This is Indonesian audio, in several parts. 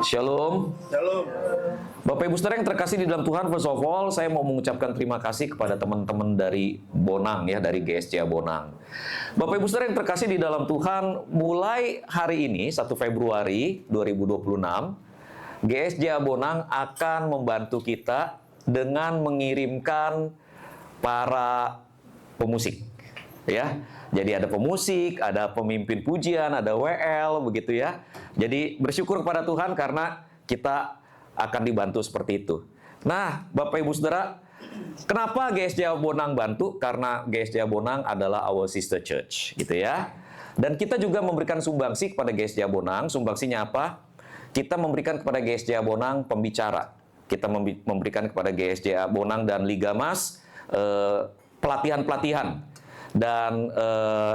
Shalom. Shalom. Bapak Ibu Saudara yang terkasih di dalam Tuhan, first of all, saya mau mengucapkan terima kasih kepada teman-teman dari Bonang ya, dari GSCA Bonang. Bapak Ibu Saudara yang terkasih di dalam Tuhan, mulai hari ini 1 Februari 2026, GSCA Bonang akan membantu kita dengan mengirimkan para pemusik. Ya, jadi ada pemusik, ada pemimpin pujian, ada WL, begitu ya. Jadi bersyukur kepada Tuhan karena kita akan dibantu seperti itu. Nah, Bapak Ibu Saudara, kenapa GSCA Bonang bantu? Karena GSCA Bonang adalah our sister church, gitu ya. Dan kita juga memberikan sumbangsi kepada GSCA Bonang. Sumbangsinya apa? Kita memberikan kepada GSCA Bonang pembicara. Kita memberikan kepada GSCA Bonang dan Liga Mas pelatihan-pelatihan. Dan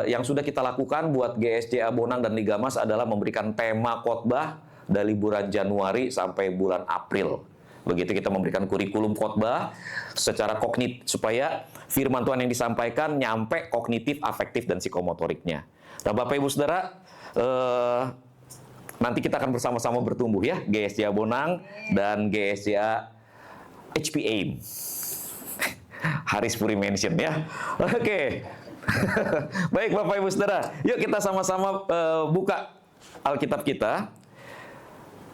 yang sudah kita lakukan buat GSCA Bonang dan Liga Mas adalah memberikan tema khotbah dari bulan Januari sampai bulan April. Begitu kita memberikan kurikulum khotbah secara kognitif supaya firman Tuhan yang disampaikan nyampe kognitif, afektif, dan psikomotoriknya. Nah, Bapak Ibu Saudara, nanti kita akan bersama-sama bertumbuh ya, GSCA Bonang dan GSCA HPA. Haris Puri mention ya. Oke. Baik Bapak Ibu Saudara, yuk kita sama-sama buka Alkitab kita.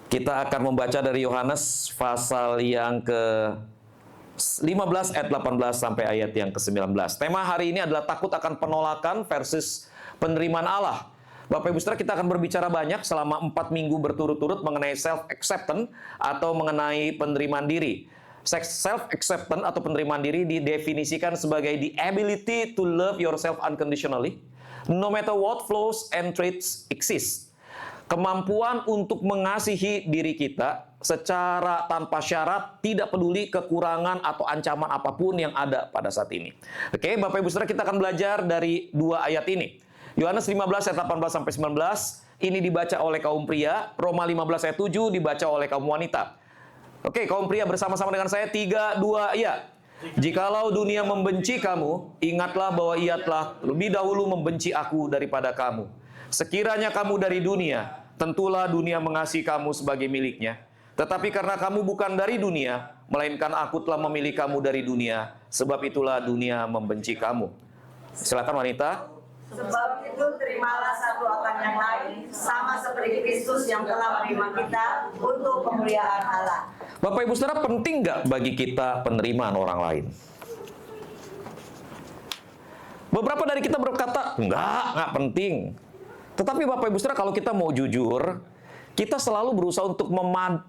Kita akan membaca dari Yohanes pasal yang ke-15 ayat 18 sampai ayat yang ke-19. Tema hari ini adalah takut akan penolakan versus penerimaan Allah. Bapak Ibu Saudara, kita akan berbicara banyak selama 4 minggu berturut-turut mengenai self-acceptance atau mengenai penerimaan diri. Self-acceptance atau penerimaan diri didefinisikan sebagai the ability to love yourself unconditionally, no matter what flaws and traits exist. Kemampuan untuk mengasihi diri kita secara tanpa syarat, tidak peduli kekurangan atau ancaman apapun yang ada pada saat ini. Oke, Bapak Ibu Saudara, kita akan belajar dari dua ayat ini. Yohanes 15 ayat 18 sampai 19 ini dibaca oleh kaum pria, Roma 15 ayat 7 dibaca oleh kaum wanita. Oke, kaum pria bersama-sama dengan saya, 3, 2, ya. Jikalau dunia membenci kamu, ingatlah bahwa ia telah lebih dahulu membenci aku daripada kamu. Sekiranya kamu dari dunia, tentulah dunia mengasihi kamu sebagai miliknya. Tetapi karena kamu bukan dari dunia, melainkan aku telah memilih kamu dari dunia, sebab itulah dunia membenci kamu. Silakan wanita. Sebab itu terimalah satu akan yang lain, sama seperti Kristus yang telah menerima kita untuk kemuliaan Allah. Bapak Ibu Saudara, penting nggak bagi kita penerimaan orang lain? Beberapa dari kita berkata, nggak penting. Tetapi Bapak Ibu Saudara, kalau kita mau jujur, kita selalu berusaha untuk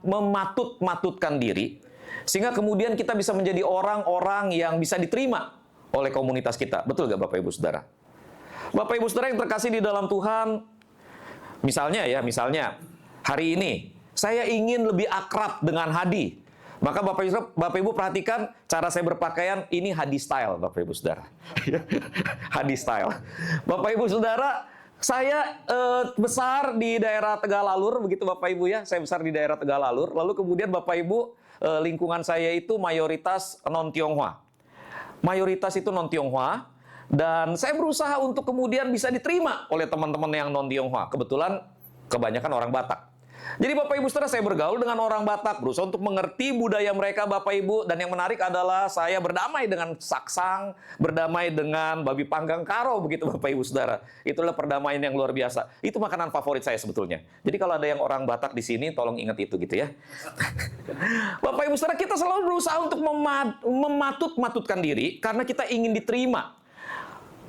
mematut-matutkan diri, sehingga kemudian kita bisa menjadi orang-orang yang bisa diterima oleh komunitas kita. Betul nggak Bapak Ibu Saudara? Bapak Ibu Saudara yang terkasih di dalam Tuhan, misalnya hari ini saya ingin lebih akrab dengan Hadi. Maka Bapak Ibu perhatikan cara saya berpakaian, ini Hadi style Bapak Ibu Saudara. Hadi style. Bapak Ibu Saudara, saya besar di daerah Tegalalur, begitu Bapak Ibu ya. Saya besar di daerah Tegalalur. Lalu kemudian Bapak Ibu, lingkungan saya itu mayoritas non-Tionghoa. Mayoritas itu non-Tionghoa. Dan saya berusaha untuk kemudian bisa diterima oleh teman-teman yang non-Tionghoa. Kebetulan kebanyakan orang Batak. Jadi Bapak Ibu Saudara, saya bergaul dengan orang Batak, berusaha untuk mengerti budaya mereka Bapak Ibu. Dan yang menarik adalah saya berdamai dengan saksang, berdamai dengan babi panggang karo, begitu Bapak Ibu Saudara. Itulah perdamaian yang luar biasa. Itu makanan favorit saya sebetulnya. Jadi kalau ada yang orang Batak di sini, tolong ingat itu gitu ya. Bapak Ibu Saudara, kita selalu berusaha untuk mematut-matutkan diri karena kita ingin diterima.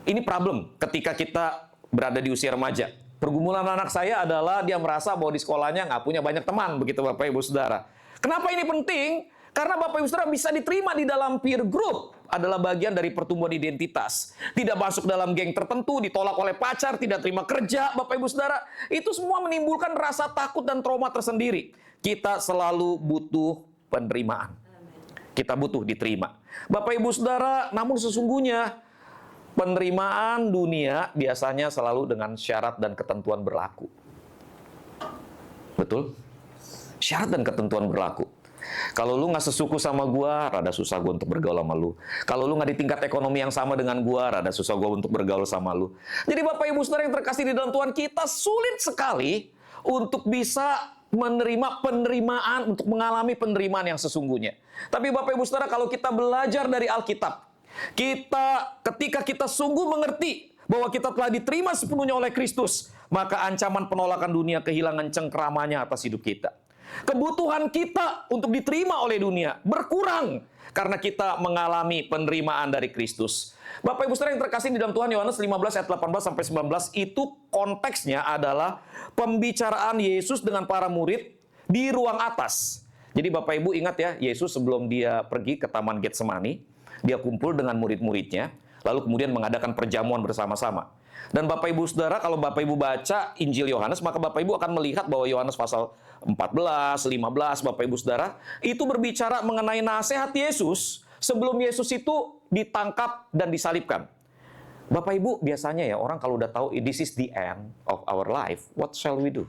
Ini problem ketika kita berada di usia remaja. Pergumulan anak saya adalah dia merasa bahwa di sekolahnya nggak punya banyak teman, begitu Bapak Ibu Saudara. Kenapa ini penting? Karena Bapak Ibu Saudara bisa diterima di dalam peer group adalah bagian dari pertumbuhan identitas. Tidak masuk dalam geng tertentu, ditolak oleh pacar, tidak terima kerja, Bapak Ibu Saudara. Itu semua menimbulkan rasa takut dan trauma tersendiri. Kita selalu butuh penerimaan. Kita butuh diterima. Bapak Ibu Saudara, namun sesungguhnya penerimaan dunia biasanya selalu dengan syarat dan ketentuan berlaku. Betul? Syarat dan ketentuan berlaku. Kalau lu nggak sesuku sama gua, rada susah gua untuk bergaul sama lu. Kalau lu nggak di tingkat ekonomi yang sama dengan gua, rada susah gua untuk bergaul sama lu. Jadi Bapak Ibu Saudara yang terkasih di dalam Tuhan, kita sulit sekali untuk bisa menerima penerimaan, untuk mengalami penerimaan yang sesungguhnya. Tapi Bapak Ibu Saudara, kalau kita belajar dari Alkitab, ketika kita sungguh mengerti bahwa kita telah diterima sepenuhnya oleh Kristus, maka ancaman penolakan dunia kehilangan cengkramanya atas hidup kita. Kebutuhan kita untuk diterima oleh dunia berkurang karena kita mengalami penerimaan dari Kristus. Bapak Ibu Saudara yang terkasih di dalam Tuhan, Yohanes 15 ayat 18 sampai 19 itu konteksnya adalah pembicaraan Yesus dengan para murid di ruang atas. Jadi Bapak Ibu ingat ya, Yesus sebelum dia pergi ke Taman Getsemani, dia kumpul dengan murid-muridnya, lalu kemudian mengadakan perjamuan bersama-sama. Dan Bapak Ibu Saudara, kalau Bapak Ibu baca Injil Yohanes, maka Bapak Ibu akan melihat bahwa Yohanes pasal 14, 15, Bapak Ibu Saudara, itu berbicara mengenai nasihat Yesus sebelum Yesus itu ditangkap dan disalibkan. Bapak Ibu, biasanya ya orang kalau udah tahu this is the end of our life, what shall we do?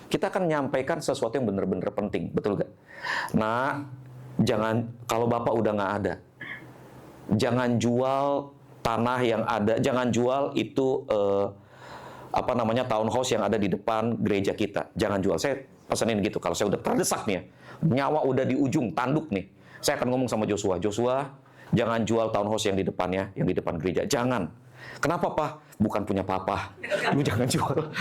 Kita akan menyampaikan sesuatu yang benar-benar penting, betul gak? Nah, jangan, kalau Bapak udah nggak ada, jangan jual tanah yang ada, jangan jual itu townhouse yang ada di depan gereja kita. Jangan jual. Saya pesanin gitu. Kalau saya udah terdesak nih, ya, nyawa udah di ujung tanduk nih, saya akan ngomong sama Joshua, jangan jual townhouse yang di depannya, yang di depan gereja. Jangan. Kenapa, Pak? Bukan punya Papa. Lu jangan jual.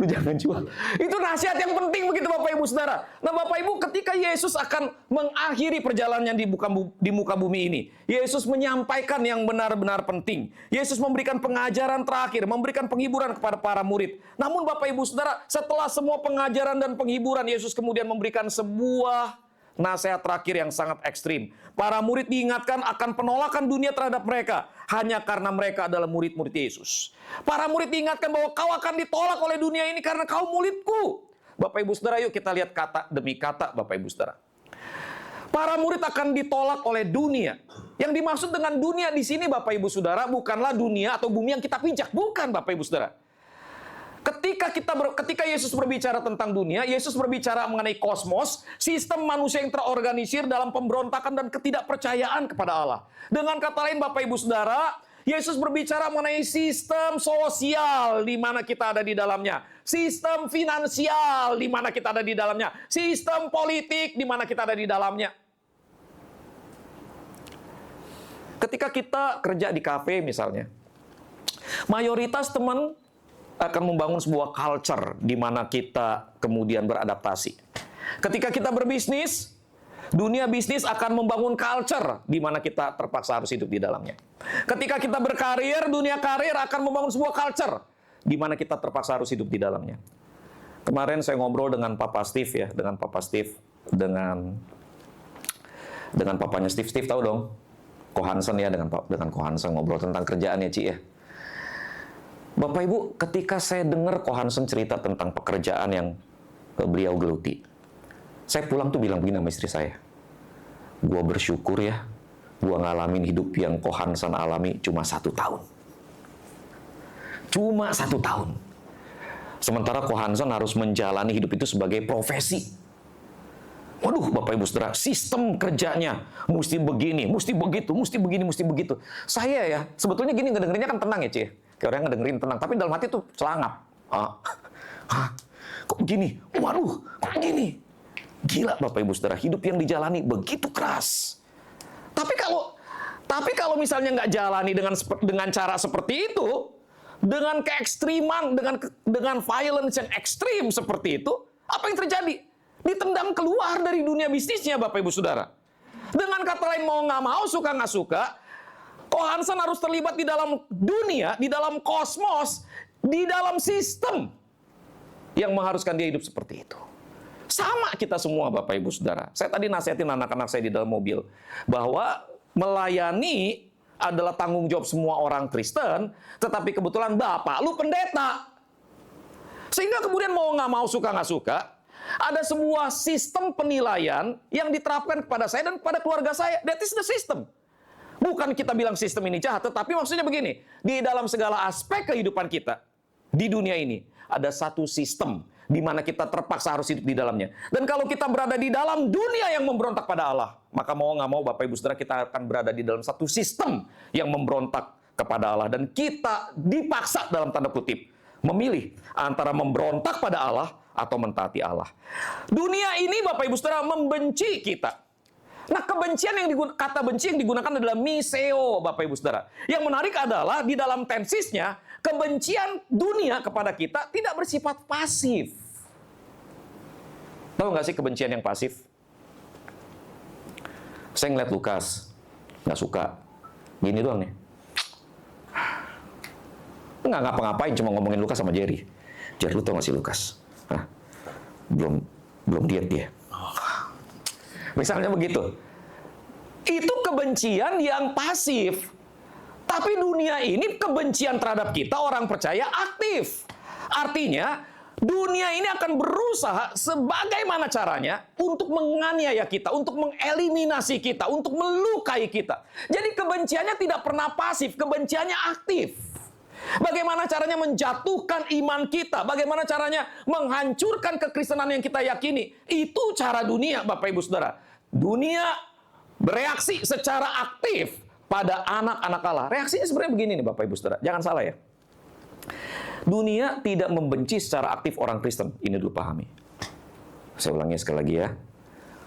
Lu jangan jual. Itu nasihat yang penting begitu Bapak Ibu Saudara. Nah Bapak Ibu, ketika Yesus akan mengakhiri perjalanannya di muka bumi ini, Yesus menyampaikan yang benar-benar penting. Yesus memberikan pengajaran terakhir, memberikan penghiburan kepada para murid. Namun Bapak Ibu Saudara, setelah semua pengajaran dan penghiburan, Yesus kemudian memberikan sebuah nasihat terakhir yang sangat ekstrim. Para murid diingatkan akan penolakan dunia terhadap mereka hanya karena mereka adalah murid-murid Yesus. Para murid diingatkan bahwa kau akan ditolak oleh dunia ini karena kau muridku. Bapak Ibu Saudara, yuk kita lihat kata demi kata Bapak Ibu Saudara. Para murid akan ditolak oleh dunia. Yang dimaksud dengan dunia di sini Bapak Ibu Saudara bukanlah dunia atau bumi yang kita pijak, bukan Bapak Ibu Saudara. Ketika Yesus berbicara tentang dunia, Yesus berbicara mengenai kosmos, sistem manusia yang terorganisir dalam pemberontakan dan ketidakpercayaan kepada Allah. Dengan kata lain Bapak Ibu Saudara, Yesus berbicara mengenai sistem sosial di mana kita ada di dalamnya, sistem finansial di mana kita ada di dalamnya, sistem politik di mana kita ada di dalamnya. Ketika kita kerja di kafe misalnya, mayoritas teman akan membangun sebuah culture di mana kita kemudian beradaptasi. Ketika kita berbisnis, dunia bisnis akan membangun culture di mana kita terpaksa harus hidup di dalamnya. Ketika kita berkarir, dunia karir akan membangun sebuah culture di mana kita terpaksa harus hidup di dalamnya. Kemarin saya ngobrol dengan Papa Steve ya, dengan papanya Steve. Steve tahu dong? Ko Hansen ya, dengan Ko Hansen ngobrol tentang kerjaannya, Ci ya. Bapak Ibu, ketika saya dengar Ko Hansen cerita tentang pekerjaan yang beliau geluti, saya pulang tuh bilang begini sama istri saya, gua bersyukur ya, gua ngalamin hidup yang Ko Hansen alami cuma 1 tahun. Cuma 1 tahun. Sementara Ko Hansen harus menjalani hidup itu sebagai profesi. Waduh, Bapak Ibu Saudara, sistem kerjanya mesti begini, mesti begitu, mesti begini, mesti begitu. Saya ya, sebetulnya gini, ngedengerinnya kan tenang ya, Cie. Kayak orang ngedengerin tenang, tapi dalam hati tuh celangap. Kok begini? Waduh, kok begini? Gila Bapak Ibu Saudara, hidup yang dijalani begitu keras. Tapi kalau misalnya nggak jalani dengan cara seperti itu, dengan keekstriman, dengan violence yang ekstrim seperti itu, apa yang terjadi? Ditendang keluar dari dunia bisnisnya Bapak Ibu Saudara. Dengan kata lain, mau nggak mau, suka nggak suka, Ko Hansen harus terlibat di dalam dunia, di dalam kosmos, di dalam sistem yang mengharuskan dia hidup seperti itu. Sama kita semua Bapak Ibu Saudara. Saya tadi nasihatin anak-anak saya di dalam mobil bahwa melayani adalah tanggung jawab semua orang Kristen, tetapi kebetulan Bapak lu pendeta. Sehingga kemudian mau nggak mau, suka nggak suka, ada sebuah sistem penilaian yang diterapkan kepada saya dan kepada keluarga saya. That is the system. Bukan kita bilang sistem ini jahat, tetapi maksudnya begini, di dalam segala aspek kehidupan kita, di dunia ini, ada satu sistem di mana kita terpaksa harus hidup di dalamnya. Dan kalau kita berada di dalam dunia yang memberontak pada Allah, maka mau nggak mau Bapak Ibu Saudara, kita akan berada di dalam satu sistem yang memberontak kepada Allah. Dan kita dipaksa dalam tanda kutip, memilih antara memberontak pada Allah atau mentaati Allah. Dunia ini Bapak Ibu Saudara membenci kita. Nah, kebencian kata benci yang digunakan adalah miseo, Bapak Ibu Saudara. Yang menarik adalah di dalam tensisnya, kebencian dunia kepada kita tidak bersifat pasif. Tahu nggak sih kebencian yang pasif? Saya ngeliat Lukas, nggak suka. Gini doang nih. Nggak ngapa-ngapain, cuma ngomongin Lukas sama Jerry. Jerry, lu tau nggak sih Lukas? Hah? Belum diet dia. Misalnya begitu. Itu kebencian yang pasif. Tapi dunia ini kebencian terhadap kita orang percaya aktif. Artinya dunia ini akan berusaha sebagaimana caranya untuk menganiaya kita, untuk mengeliminasi kita, untuk melukai kita. Jadi kebenciannya tidak pernah pasif, kebenciannya aktif. Bagaimana caranya menjatuhkan iman kita, bagaimana caranya menghancurkan kekristenan yang kita yakini. Itu cara dunia, Bapak Ibu Saudara. Dunia bereaksi secara aktif pada anak-anak Allah. Reaksinya sebenarnya begini nih Bapak Ibu Saudara, jangan salah ya. Dunia tidak membenci secara aktif orang Kristen. Ini dulu pahami. Saya ulangi sekali lagi ya.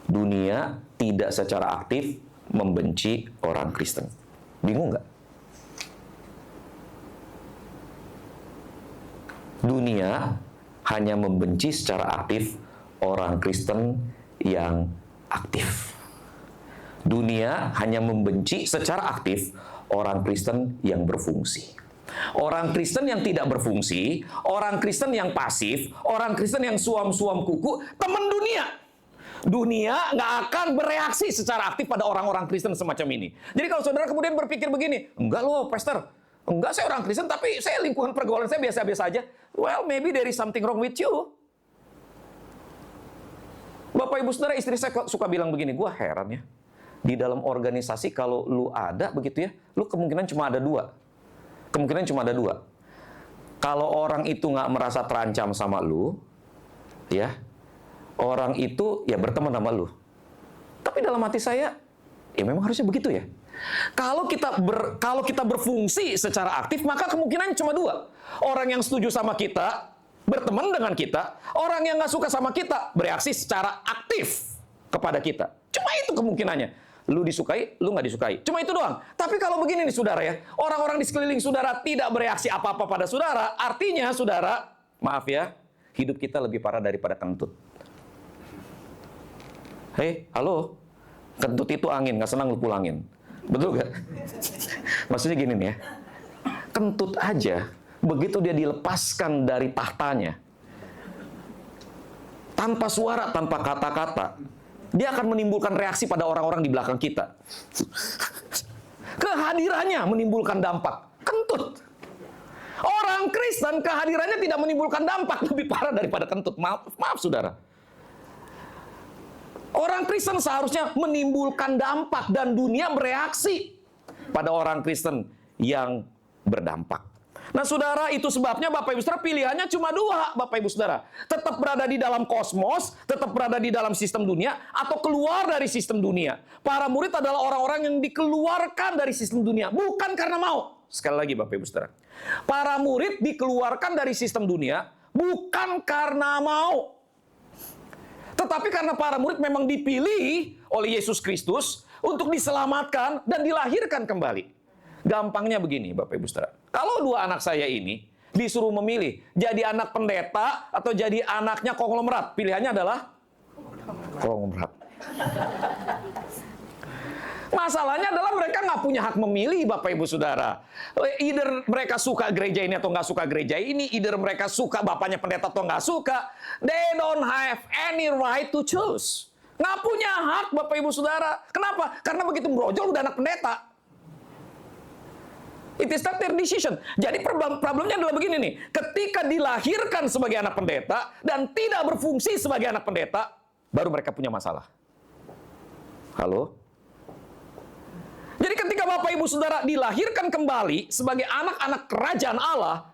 Dunia tidak secara aktif membenci orang Kristen. Bingung nggak? Dunia hanya membenci secara aktif orang Kristen yang aktif. Dunia hanya membenci secara aktif orang Kristen yang berfungsi. Orang Kristen yang tidak berfungsi, orang Kristen yang pasif, orang Kristen yang suam-suam kuku, teman dunia. Dunia nggak akan bereaksi secara aktif pada orang-orang Kristen semacam ini. Jadi kalau saudara kemudian berpikir begini, enggak loh pastor, enggak saya orang Kristen tapi saya lingkungan pergaulan saya biasa-biasa aja. Well, maybe there is something wrong with you. Bapak Ibu Saudara, istri saya suka bilang begini, gua heran ya. Di dalam organisasi kalau lu ada begitu ya, lu kemungkinan cuma ada dua. Kemungkinan cuma ada dua. Kalau orang itu nggak merasa terancam sama lu, ya, orang itu ya berteman sama lu. Tapi dalam hati saya, ya memang harusnya begitu ya. Kalau kita berfungsi secara aktif, maka kemungkinan cuma dua. Orang yang setuju sama kita, berteman dengan kita. Orang yang nggak suka sama kita, bereaksi secara aktif kepada kita. Cuma itu kemungkinannya. Lu disukai, lu nggak disukai. Cuma itu doang. Tapi kalau begini nih saudara ya, orang-orang di sekeliling saudara tidak bereaksi apa-apa pada saudara, artinya saudara, maaf ya, hidup kita lebih parah daripada kentut. Hei, halo, kentut itu angin, nggak senang lu pulangin. Betul gak? Maksudnya gini nih ya, kentut aja, begitu dia dilepaskan dari tahtanya, tanpa suara, tanpa kata-kata, dia akan menimbulkan reaksi pada orang-orang di belakang kita. Kehadirannya menimbulkan dampak. Kentut. Orang Kristen kehadirannya tidak menimbulkan dampak lebih parah daripada kentut. Maaf saudara. Orang Kristen seharusnya menimbulkan dampak dan dunia bereaksi pada orang Kristen yang berdampak. Nah saudara, itu sebabnya Bapak Ibu Saudara pilihannya cuma dua, Bapak Ibu Saudara. Tetap berada di dalam kosmos, tetap berada di dalam sistem dunia, atau keluar dari sistem dunia. Para murid adalah orang-orang yang dikeluarkan dari sistem dunia, bukan karena mau. Sekali lagi Bapak Ibu Saudara. Para murid dikeluarkan dari sistem dunia, bukan karena mau. Tetapi karena para murid memang dipilih oleh Yesus Kristus untuk diselamatkan dan dilahirkan kembali. Gampangnya begini Bapak Ibu Saudara. Kalau dua anak saya ini disuruh memilih jadi anak pendeta atau jadi anaknya konglomerat, pilihannya adalah konglomerat. Masalahnya adalah mereka nggak punya hak memilih Bapak Ibu Saudara. Either mereka suka gereja ini atau nggak suka gereja ini, either mereka suka bapaknya pendeta atau nggak suka. They don't have any right to choose. Nggak punya hak Bapak Ibu Saudara. Kenapa? Karena begitu brojol udah anak pendeta. It is not their decision. Jadi problemnya adalah begini nih. Ketika dilahirkan sebagai anak pendeta dan tidak berfungsi sebagai anak pendeta, baru mereka punya masalah. Halo? Jadi ketika Bapak Ibu Saudara dilahirkan kembali sebagai anak-anak kerajaan Allah,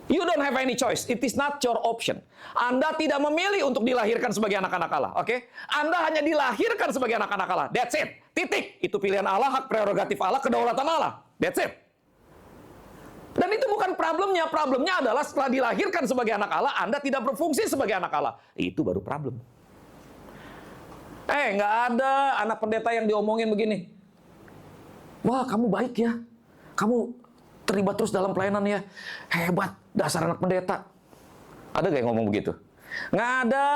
you don't have any choice. It is not your option. Anda tidak memilih untuk dilahirkan sebagai anak-anak Allah. Oke? Anda hanya dilahirkan sebagai anak-anak Allah. That's it. Titik. Itu pilihan Allah, hak prerogatif Allah, kedaulatan Allah. That's it. Dan itu bukan problemnya. Problemnya adalah setelah dilahirkan sebagai anak Allah, Anda tidak berfungsi sebagai anak Allah. Itu baru problem. Nggak ada anak pendeta yang diomongin begini. Wah, kamu baik ya. Kamu terlibat terus dalam pelayanan ya. Hebat, dasar anak pendeta. Ada nggak yang ngomong begitu? Nggak ada.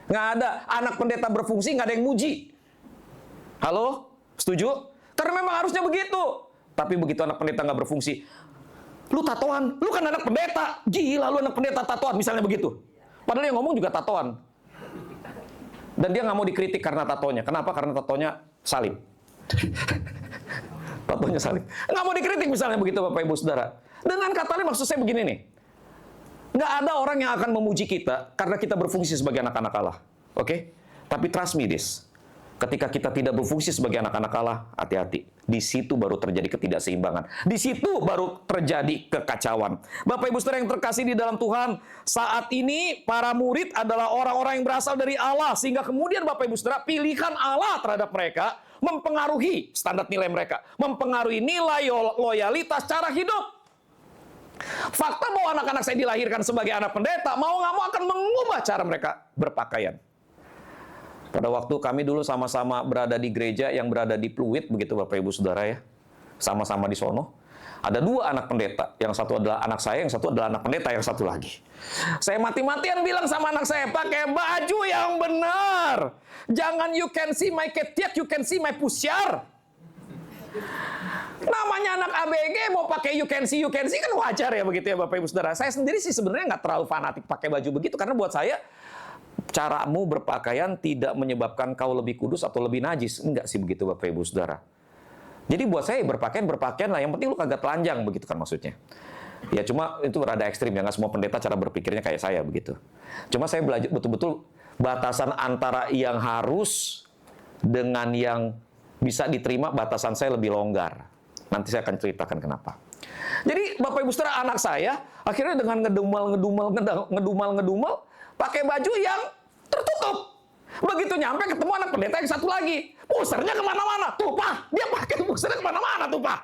Nggak ada. Anak pendeta berfungsi, nggak ada yang muji. Halo? Setuju? Karena memang harusnya begitu. Tapi begitu anak pendeta nggak berfungsi, lu tatoan, lu kan anak pendeta. Gila, lu anak pendeta tatoan, misalnya begitu. Padahal yang ngomong juga tatoan. Dan dia nggak mau dikritik karena tatonya. Kenapa? Karena tatonya salib. Tatonya salib. Nggak mau dikritik misalnya begitu, Bapak Ibu Saudara. Dengan kata lain maksud saya begini nih. Nggak ada orang yang akan memuji kita karena kita berfungsi sebagai anak-anak Allah. Oke? Tapi trust me this. Ketika kita tidak berfungsi sebagai anak-anak Allah, hati-hati. Di situ baru terjadi ketidakseimbangan. Di situ baru terjadi kekacauan. Bapak Ibu Saudara yang terkasih di dalam Tuhan, saat ini para murid adalah orang-orang yang berasal dari Allah. Sehingga kemudian Bapak Ibu Saudara, pilihan Allah terhadap mereka mempengaruhi standar nilai mereka. Mempengaruhi nilai loyalitas cara hidup. Fakta bahwa anak-anak saya dilahirkan sebagai anak pendeta, mau nggak mau akan mengubah cara mereka berpakaian. Pada waktu kami dulu sama-sama berada di gereja yang berada di Pluit, begitu Bapak Ibu Saudara ya. Sama-sama di sono. Ada dua anak pendeta. Yang satu adalah anak saya, yang satu adalah anak pendeta, yang satu lagi. Saya mati-matian bilang sama anak saya, pakai baju yang benar. Jangan you can see my ketiak, you can see my pusyar. Namanya anak ABG mau pakai you can see kan wajar ya begitu ya Bapak Ibu Saudara. Saya sendiri sih sebenarnya nggak terlalu fanatik pakai baju begitu, karena buat saya caramu berpakaian tidak menyebabkan kau lebih kudus atau lebih najis. Enggak sih begitu Bapak Ibu Saudara. Jadi buat saya berpakaian lah. Yang penting lu kagak telanjang begitu kan maksudnya. Ya cuma itu rada ekstrim ya. Nggak semua pendeta cara berpikirnya kayak saya begitu. Cuma saya belajar betul-betul batasan antara yang harus dengan yang bisa diterima, batasan saya lebih longgar. Nanti saya akan ceritakan kenapa. Jadi Bapak Ibu Saudara, anak saya akhirnya dengan ngedumel pakai baju yang tertutup. Begitu nyampe ketemu anak pendeta yang satu lagi, pusernya kemana-mana. Tuh Pak, dia pakai pusernya kemana-mana tuh Pak.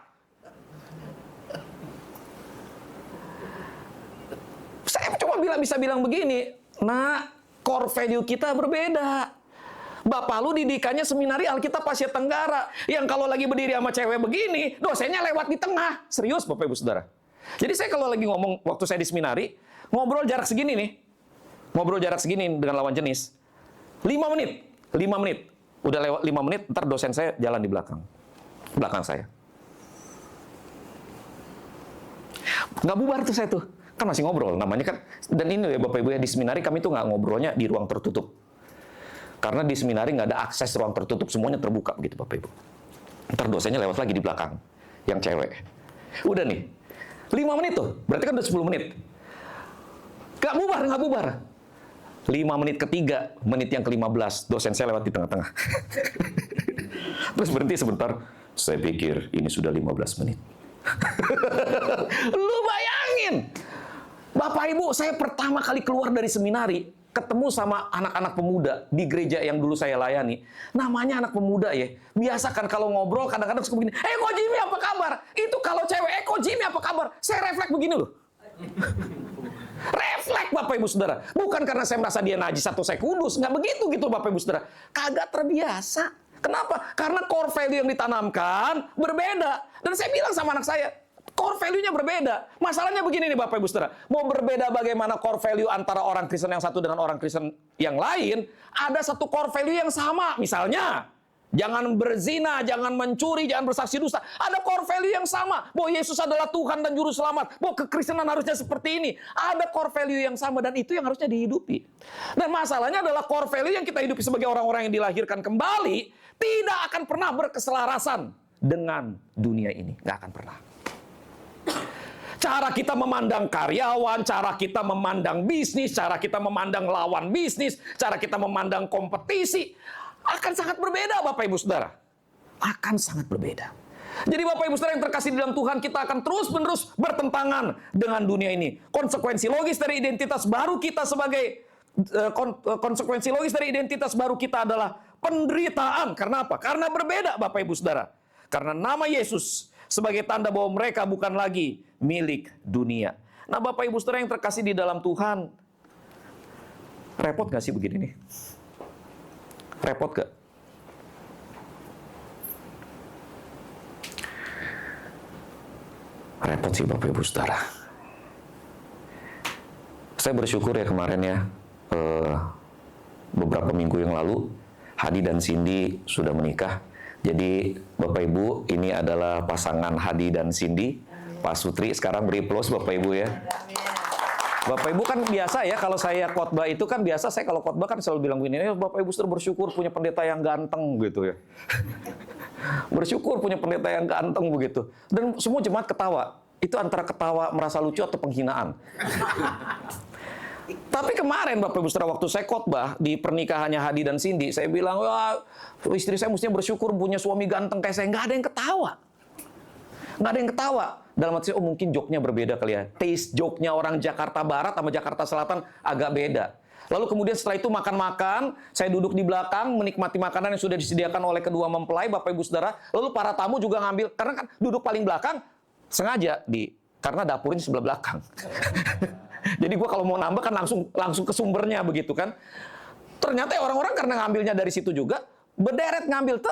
Saya cuma bisa bilang begini, nah core value kita berbeda. Bapak lu didikannya seminari Alkitab Asia Tenggara, yang kalau lagi berdiri sama cewek begini, dosennya lewat di tengah. Serius Bapak Ibu Saudara. Jadi saya kalau lagi ngomong waktu saya di seminari, ngobrol jarak segini nih. Ngobrol jarak segini dengan lawan jenis. 5 menit. Udah lewat 5 menit, ntar dosen saya jalan di belakang saya. Nggak bubar tuh saya tuh. Kan masih ngobrol, namanya kan. Dan ini ya Bapak Ibu ya, di seminari kami tuh nggak ngobrolnya di ruang tertutup. Karena di seminari nggak ada akses ruang tertutup, semuanya terbuka begitu Bapak Ibu. Ntar dosennya lewat lagi di belakang, yang cewek. Udah nih, 5 menit tuh, berarti kan udah 10 menit. Nggak bubar. 5 menit ketiga, menit yang ke-15, dosen saya lewat di tengah-tengah. Terus berhenti sebentar, saya pikir ini sudah 15 menit. Lu bayangin, Bapak Ibu, saya pertama kali keluar dari seminari, ketemu sama anak-anak pemuda di gereja yang dulu saya layani. Namanya anak pemuda ya. Biasa kan kalau ngobrol kadang-kadang suka begini, Ko Jimmy apa kabar? Itu kalau cewek, Ko Jimmy apa kabar? Saya refleks begini loh. Refleks Bapak Ibu Saudara. Bukan karena saya merasa dia najis atau saya kudus. Nggak begitu gitu Bapak Ibu Saudara. Kagak terbiasa. Kenapa? Karena core value yang ditanamkan berbeda. Dan saya bilang sama anak saya, core value-nya berbeda. Masalahnya begini nih Bapak Ibu Saudara. Mau berbeda bagaimana core value antara orang Kristen yang satu dengan orang Kristen yang lain, ada satu core value yang sama. Misalnya, jangan berzina, jangan mencuri, jangan bersaksi dusta. Ada core value yang sama. Bahwa Yesus adalah Tuhan dan Juru Selamat. Bahwa kekristenan harusnya seperti ini. Ada core value yang sama dan itu yang harusnya dihidupi. Dan masalahnya adalah core value yang kita hidupi sebagai orang-orang yang dilahirkan kembali tidak akan pernah berkeselarasan dengan dunia ini. Nggak akan pernah. Cara kita memandang karyawan, cara kita memandang bisnis, cara kita memandang lawan bisnis, cara kita memandang kompetisi akan sangat berbeda Bapak Ibu Saudara. Akan sangat berbeda. Jadi Bapak Ibu Saudara yang terkasih di dalam Tuhan, kita akan terus-menerus bertentangan dengan dunia ini. Konsekuensi logis dari identitas baru kita adalah penderitaan. Karena apa? Karena berbeda Bapak Ibu Saudara. Karena nama Yesus sebagai tanda bahwa mereka bukan lagi milik dunia. Nah, Bapak Ibu Saudara yang terkasih di dalam Tuhan, repot gak sih begini nih? Repot gak? Repot sih Bapak Ibu Saudara. Saya bersyukur ya kemarin ya, beberapa minggu yang lalu, Hadi dan Cindy sudah menikah. Jadi Bapak Ibu, ini adalah pasangan Hadi dan Cindy. Pak Sutri sekarang beri plus Bapak Ibu ya. Bapak Ibu kan biasa ya, kalau saya khotbah itu kan biasa, saya kalau khotbah kan selalu bilang begini, Bapak Ibu Saudara bersyukur punya pendeta yang ganteng gitu ya. Bersyukur punya pendeta yang ganteng begitu. Dan semua jemaat ketawa. Itu antara ketawa merasa lucu atau penghinaan. Tapi kemarin Bapak Ibu Saudara, waktu saya khotbah di pernikahannya Hadi dan Cindy, saya bilang, wah, istri saya mestinya bersyukur punya suami ganteng kayak saya. Nggak ada yang ketawa. Nggak ada yang ketawa. Dalam hati saya, mungkin joke-nya berbeda kali ya. Taste joke-nya orang Jakarta Barat sama Jakarta Selatan agak beda. Lalu kemudian setelah itu makan-makan, saya duduk di belakang menikmati makanan yang sudah disediakan oleh kedua mempelai, Bapak Ibu Saudara. Lalu para tamu juga ngambil, karena kan duduk paling belakang, sengaja karena dapurnya sebelah belakang. Jadi gue kalau mau nambah kan langsung ke sumbernya begitu kan. Ternyata orang-orang karena ngambilnya dari situ juga, berderet ngambil,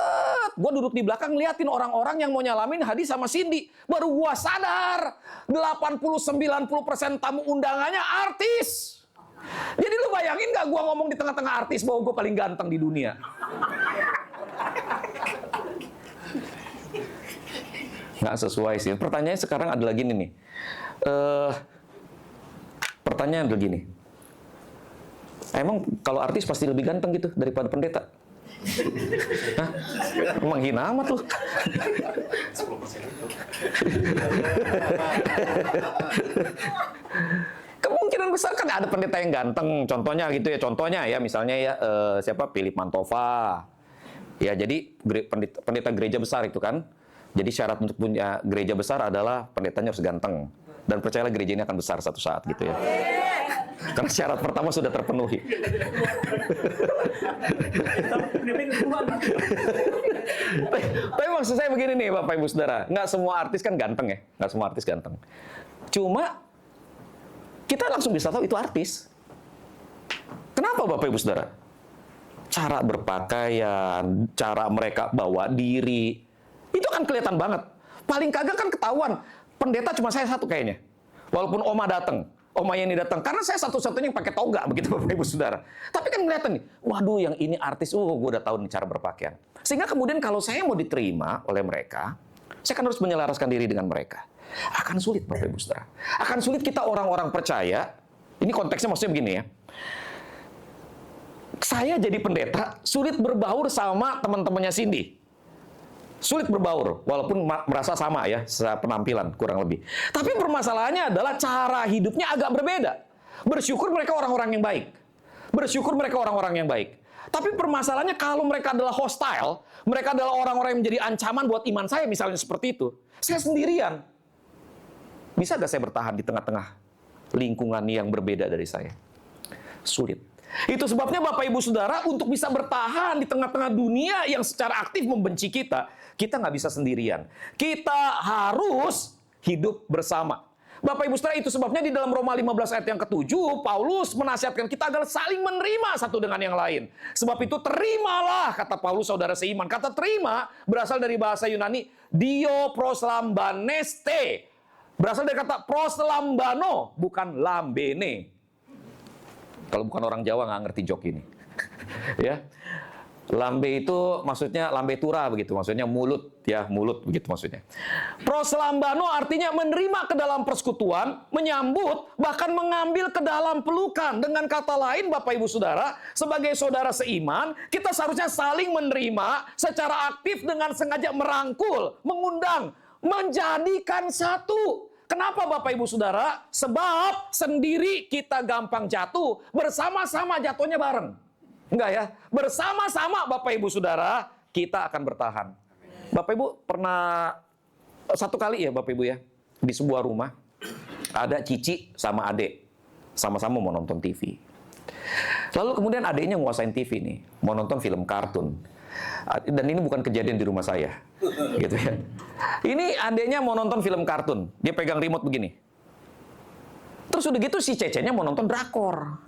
gue duduk di belakang liatin orang-orang yang mau nyalamin Hadi sama Cindy. Baru gue sadar, 80-90% tamu undangannya artis. Jadi lu bayangin gak gue ngomong di tengah-tengah artis bahwa gue paling ganteng di dunia? Nggak sesuai sih. Pertanyaannya sekarang adalah gini nih. Pertanyaan adalah gini. Emang kalau artis pasti lebih ganteng gitu daripada pendeta? Hah? Menghina amat lu. Kemungkinan besar kan ada pendeta yang ganteng. Contohnya gitu ya. Contohnya ya misalnya ya siapa? Philip Mantova. Ya jadi pendeta gereja besar itu kan. Jadi syarat untuk punya gereja besar adalah pendetanya harus ganteng. Dan percayalah gereja ini akan besar satu saat gitu ya. Karena syarat pertama sudah terpenuhi. Tapi maksud saya begini nih Bapak Ibu Saudara. Nggak semua artis kan ganteng ya. Nggak semua artis ganteng. Cuma kita langsung bisa tahu itu artis. Kenapa Bapak Ibu Saudara? Cara berpakaian, cara mereka bawa diri, itu kan kelihatan banget. Paling kagak kan ketahuan. Pendeta cuma saya satu kayaknya. Walaupun Oma datang, Oma Yeni datang. Karena saya satu-satunya yang pakai toga begitu Bapak Ibu Saudara. Tapi kan kelihatan nih, waduh yang ini artis, gue udah tahu nih cara berpakaian. Sehingga kemudian kalau saya mau diterima oleh mereka, saya kan harus menyelaraskan diri dengan mereka. Akan sulit Bapak Ibu Saudara. Akan sulit kita orang-orang percaya, ini konteksnya maksudnya begini ya. Saya jadi pendeta, sulit berbaur sama teman-temannya Cindy. Sulit berbaur, walaupun merasa sama ya, penampilan kurang lebih. Tapi permasalahannya adalah cara hidupnya agak berbeda. Bersyukur mereka orang-orang yang baik. Bersyukur mereka orang-orang yang baik. Tapi permasalahannya kalau mereka adalah hostile, mereka adalah orang-orang yang menjadi ancaman buat iman saya, misalnya seperti itu. Saya sendirian. Bisa gak saya bertahan di tengah-tengah lingkungan yang berbeda dari saya? Sulit. Itu sebabnya Bapak Ibu Saudara, untuk bisa bertahan di tengah-tengah dunia yang secara aktif membenci kita, kita nggak bisa sendirian. Kita harus hidup bersama. Bapak Ibu Saudara, itu sebabnya di dalam Roma 15 ayat yang ke-7, Paulus menasihatkan kita agar saling menerima satu dengan yang lain. Sebab itu terimalah, kata Paulus, saudara seiman. Kata terima berasal dari bahasa Yunani, dio proslambaneste. Berasal dari kata proslambano, bukan lambene. Kalau bukan orang Jawa nggak ngerti joke ini. Ya. Lambe itu maksudnya lambe tura begitu, maksudnya mulut ya, mulut begitu maksudnya. Proslambano artinya menerima ke dalam persekutuan, menyambut, bahkan mengambil ke dalam pelukan. Dengan kata lain Bapak Ibu Saudara, sebagai saudara seiman, kita seharusnya saling menerima secara aktif dengan sengaja merangkul, mengundang, menjadikan satu. Kenapa Bapak Ibu Saudara? Sebab sendiri kita gampang jatuh, bersama-sama jatuhnya bareng. Enggak ya? Bersama-sama Bapak Ibu Saudara, kita akan bertahan. Bapak Ibu pernah satu kali ya Bapak Ibu ya, di sebuah rumah, ada Cici sama adek, sama-sama mau nonton TV. Lalu kemudian adeknya nguasain TV nih, mau nonton film kartun. Dan ini bukan kejadian di rumah saya, gitu ya. Ini adeknya mau nonton film kartun, dia pegang remote begini. Terus udah gitu si cecenya mau nonton drakor.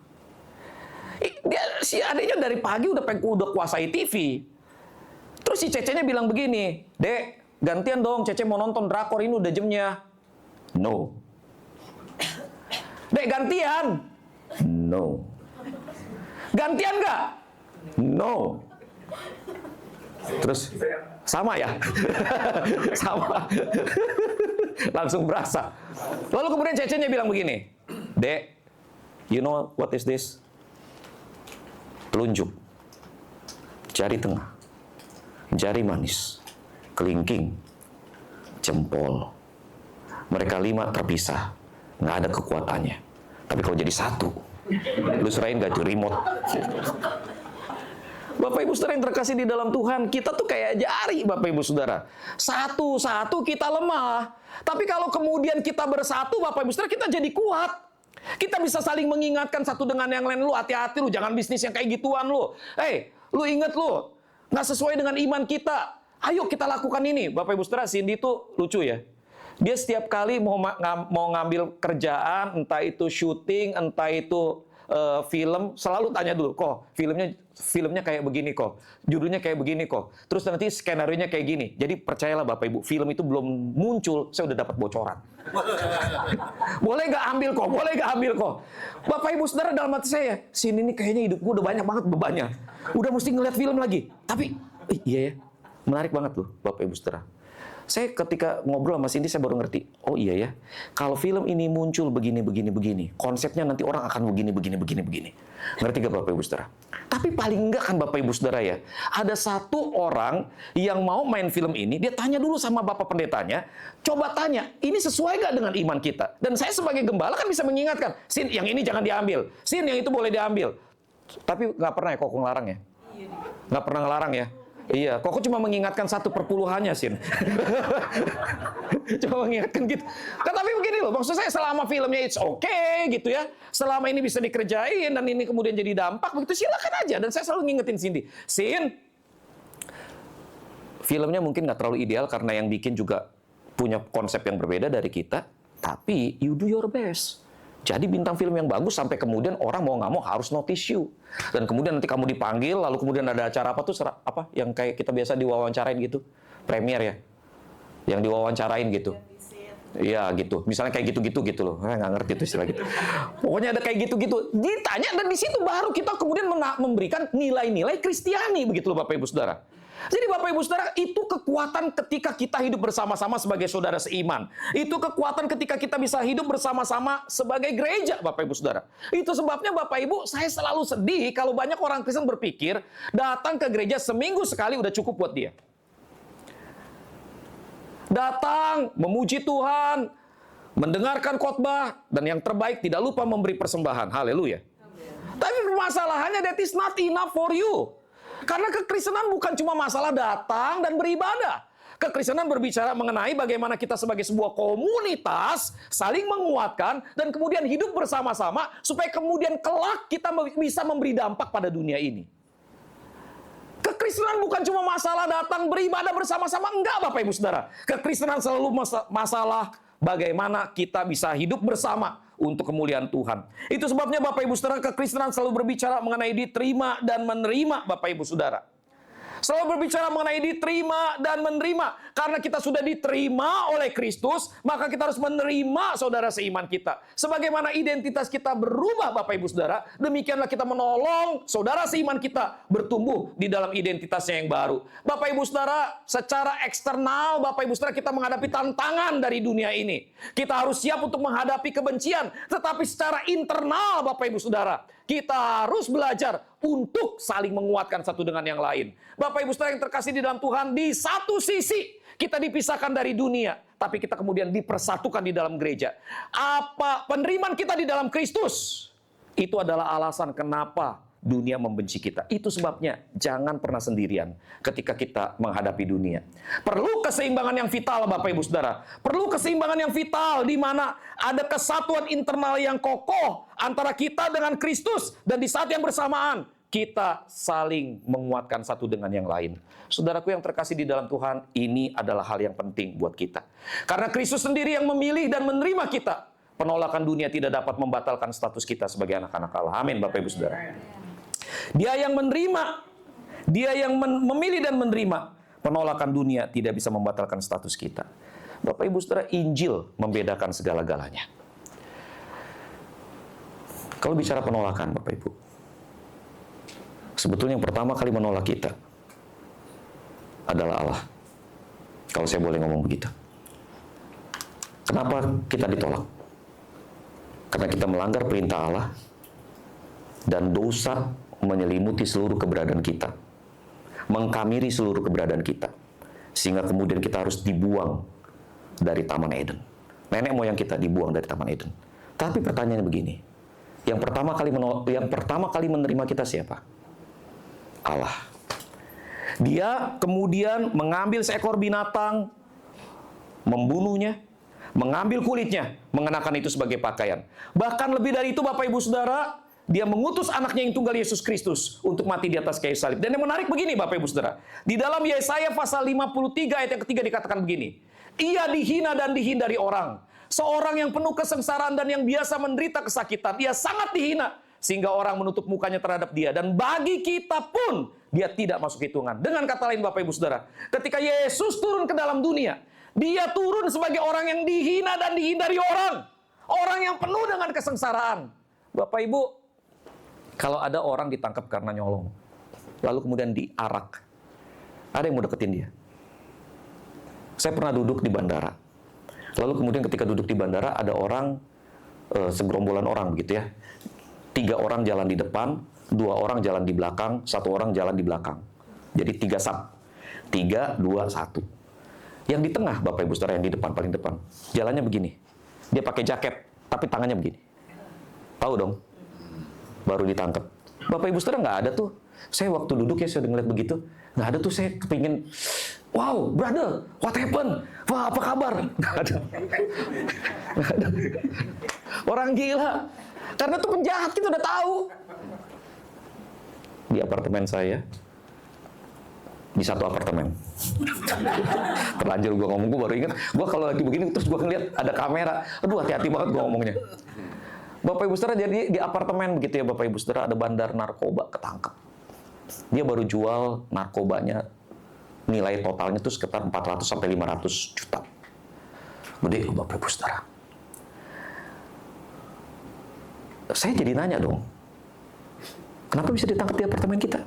Si adeknya dari pagi udah kuasai TV. Terus si cecenya bilang begini, "Dek, gantian dong, Cece mau nonton drakor, ini udah jamnya." "No." "Dek, gantian." "No." "Gantian nggak?" "No." Terus sama ya? Sama. Langsung berasa. Lalu kemudian cecenya bilang begini, "Dek, you know what is this?" Telunjuk, jari tengah, jari manis, kelingking, jempol. Mereka 5 terpisah, nggak ada kekuatannya. Tapi kalau jadi satu, lu serahin gak tuh remote? Bapak Ibu Saudara yang terkasih di dalam Tuhan, kita tuh kayak jari, Bapak Ibu Saudara. Satu-satu kita lemah. Tapi kalau kemudian kita bersatu, Bapak Ibu Saudara, kita jadi kuat. Kita bisa saling mengingatkan satu dengan yang lain. Lu hati-hati lu, jangan bisnis yang kayak gituan lu. Lu inget lu, nggak sesuai dengan iman kita. Ayo kita lakukan ini. Bapak Ibu Saudara, Cindy itu lucu ya. Dia setiap kali mau ngambil kerjaan, entah itu syuting, entah itu film, selalu tanya dulu, "Kok filmnya kayak begini kok, judulnya kayak begini kok, terus nanti skenario-nya kayak gini." Jadi percayalah Bapak Ibu, film itu belum muncul, saya udah dapat bocoran. Boleh nggak ambil kok, boleh nggak ambil kok. Bapak Ibu Saudara, dalam hati saya, sini nih kayaknya hidup gue udah banyak banget bebannya, udah mesti ngeliat film lagi. Tapi iya ya, menarik banget loh Bapak Ibu Saudara. Saya ketika ngobrol sama Cindy, saya baru ngerti, oh iya ya, kalau film ini muncul begini, konsepnya nanti orang akan begini. Ngerti gak Bapak Ibu Saudara? Tapi paling enggak kan Bapak Ibu Saudara ya, ada satu orang yang mau main film ini, dia tanya dulu sama Bapak Pendetanya, coba tanya, ini sesuai gak dengan iman kita? Dan saya sebagai gembala kan bisa mengingatkan, "Sin, yang ini jangan diambil. Sin, yang itu boleh diambil." Tapi nggak pernah ya Koko ngelarang ya? Nggak pernah ngelarang ya? Iya, Koko cuma mengingatkan 1/10-nya, Sin. Cuma mengingatkan gitu. Tapi begini loh, maksud saya selama filmnya it's okay gitu ya, selama ini bisa dikerjain dan ini kemudian jadi dampak, begitu silakan aja. Dan saya selalu ngingetin Cindy, "Sin, filmnya mungkin nggak terlalu ideal karena yang bikin juga punya konsep yang berbeda dari kita, tapi you do your best. Jadi bintang film yang bagus sampai kemudian orang mau nggak mau harus notice you. Dan kemudian nanti kamu dipanggil, lalu kemudian ada acara apa tuh, apa yang kayak kita biasa diwawancarain gitu, premier ya, yang diwawancarain gitu. Iya gitu, misalnya kayak gitu loh, nggak ngerti tuh istilah gitu. Pokoknya ada kayak gitu, ditanya dan di situ baru kita kemudian memberikan nilai-nilai Kristiani begitu loh Bapak Ibu Saudara. Jadi Bapak Ibu Saudara, itu kekuatan ketika kita hidup bersama-sama sebagai saudara seiman. Itu kekuatan ketika kita bisa hidup bersama-sama sebagai gereja, Bapak Ibu Saudara. Itu sebabnya Bapak Ibu, saya selalu sedih kalau banyak orang Kristen berpikir datang ke gereja seminggu sekali udah cukup buat dia. Datang, memuji Tuhan, mendengarkan khotbah, dan yang terbaik tidak lupa memberi persembahan. Haleluya. Tapi permasalahannya, that is not enough for you. Karena kekristenan bukan cuma masalah datang dan beribadah. Kekristenan berbicara mengenai bagaimana kita sebagai sebuah komunitas saling menguatkan dan kemudian hidup bersama-sama supaya kemudian kelak kita bisa memberi dampak pada dunia ini. Kekristenan bukan cuma masalah datang beribadah bersama-sama, enggak Bapak Ibu Saudara. Kekristenan selalu masalah bagaimana kita bisa hidup bersama untuk kemuliaan Tuhan. Itu sebabnya Bapak Ibu Saudara, kekristenan selalu berbicara mengenai diterima dan menerima Bapak Ibu Saudara. Selalu berbicara mengenai diterima dan menerima. Karena kita sudah diterima oleh Kristus, maka kita harus menerima saudara seiman kita. Sebagaimana identitas kita berubah Bapak Ibu Saudara, demikianlah kita menolong saudara seiman kita bertumbuh di dalam identitasnya yang baru. Bapak Ibu Saudara, secara eksternal Bapak Ibu Saudara kita menghadapi tantangan dari dunia ini. Kita harus siap untuk menghadapi kebencian. Tetapi secara internal Bapak Ibu Saudara, kita harus belajar untuk saling menguatkan satu dengan yang lain. Bapak Ibu Saudara yang terkasih di dalam Tuhan, di satu sisi kita dipisahkan dari dunia, tapi kita kemudian dipersatukan di dalam gereja. Apa penerimaan kita di dalam Kristus? Itu adalah alasan kenapa dunia membenci kita. Itu sebabnya jangan pernah sendirian ketika kita menghadapi dunia. Perlu keseimbangan yang vital Bapak Ibu Saudara. Perlu keseimbangan yang vital di mana ada kesatuan internal yang kokoh antara kita dengan Kristus dan di saat yang bersamaan kita saling menguatkan satu dengan yang lain. Saudaraku yang terkasih di dalam Tuhan, ini adalah hal yang penting buat kita. Karena Kristus sendiri yang memilih dan menerima kita. Penolakan dunia tidak dapat membatalkan status kita sebagai anak-anak Allah. Amin, Bapak Ibu Saudara. Dia yang menerima, dia yang memilih dan menerima. Penolakan dunia tidak bisa membatalkan status kita. Bapak Ibu Saudara, Injil membedakan segala-galanya. Kalau bicara penolakan, Bapak Ibu, sebetulnya yang pertama kali menolak kita adalah Allah. Kalau saya boleh ngomong begitu. Kenapa kita ditolak? Karena kita melanggar perintah Allah dan dosa menyelimuti seluruh keberadaan kita, mengkamiri seluruh keberadaan kita, sehingga kemudian kita harus dibuang dari Taman Eden. Nenek moyang kita dibuang dari Taman Eden. Tapi pertanyaannya begini, yang pertama kali menerima kita siapa? Allah. Dia kemudian mengambil seekor binatang, membunuhnya, mengambil kulitnya, mengenakan itu sebagai pakaian. Bahkan lebih dari itu, Bapak Ibu Saudara, dia mengutus anaknya yang tunggal Yesus Kristus untuk mati di atas kayu salib. Dan yang menarik begini, Bapak Ibu Saudara, di dalam Yesaya pasal 53 ayat yang ketiga dikatakan begini, ia dihina dan dihindari orang. Seorang yang penuh kesengsaraan dan yang biasa menderita kesakitan, ia sangat dihina, sehingga orang menutup mukanya terhadap dia. Dan bagi kita pun, dia tidak masuk hitungan. Dengan kata lain, Bapak Ibu Saudara, ketika Yesus turun ke dalam dunia, dia turun sebagai orang yang dihina dan dihindari orang. Orang yang penuh dengan kesengsaraan. Bapak Ibu, kalau ada orang ditangkap karena nyolong, lalu kemudian diarak, ada yang mau deketin dia? Saya pernah duduk di bandara. Lalu kemudian ketika duduk di bandara, ada orang, segerombolan orang begitu ya. 3 orang jalan di depan, 2 orang jalan di belakang, 1 orang jalan di belakang. Jadi 3 sub. 3, 2, 1. Yang di tengah, Bapak Ibu Saudara, yang di depan, paling depan, jalannya begini. Dia pakai jaket, tapi tangannya begini. Tahu dong? Baru ditangkap. Bapak Ibu Saudara, nggak ada tuh. Saya waktu duduk ya, saya udah ngeliat begitu. Nggak ada tuh, saya kepingin, wow, brother, what happened? Wah, apa kabar? Nggak ada. Nggak ada. Orang gila. Karena tuh penjahat, kita udah tahu. Di apartemen saya, di satu apartemen. Terlanjur gue ngomong, gue baru ingat. Gue kalau lagi begini, terus gue ngeliat ada kamera. Aduh, hati-hati banget gue ngomongnya. Bapak Ibu Saudara, jadi di apartemen begitu ya Bapak Ibu Saudara, ada bandar narkoba ketangkep. Dia baru jual narkobanya, nilai totalnya itu sekitar 400 sampai 500 juta. Gede Bapak Ibu Saudara. Saya jadi nanya dong, kenapa bisa ditangkap di apartemen kita?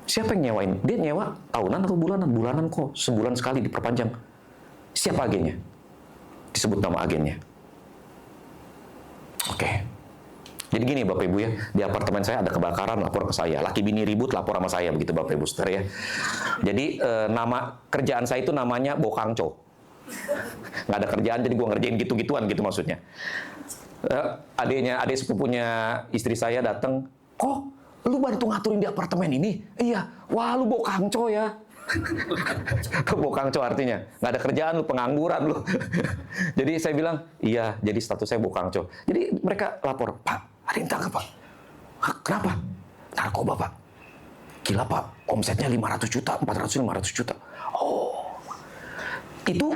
Siapa yang nyewain? Dia nyewa tahunan atau bulanan? Bulanan kok, sebulan sekali diperpanjang. Siapa agennya? Disebut nama agennya. Oke. Jadi gini Bapak Ibu ya, di apartemen saya ada kebakaran, lapor ke saya. Laki bini ribut, lapor sama saya, begitu Bapak Ibu Saudara ya. Jadi nama kerjaan saya itu namanya Bokangco. Nggak ada kerjaan, jadi gue ngerjain gitu-gituan gitu maksudnya. Adik sepupunya istri saya datang, kok lu bantu ngaturin di apartemen ini? Iya, wah lu Bokangco ya. Bokangco artinya nggak ada kerjaan, lu pengangguran lu. Jadi saya bilang, iya, jadi status saya Bokangco. Jadi mereka lapor, Pak, ada yang tangkap Pak. Hah, kenapa? Narkoba Pak. Gila Pak, omsetnya 500 juta, 400, 500 juta. Oh, itu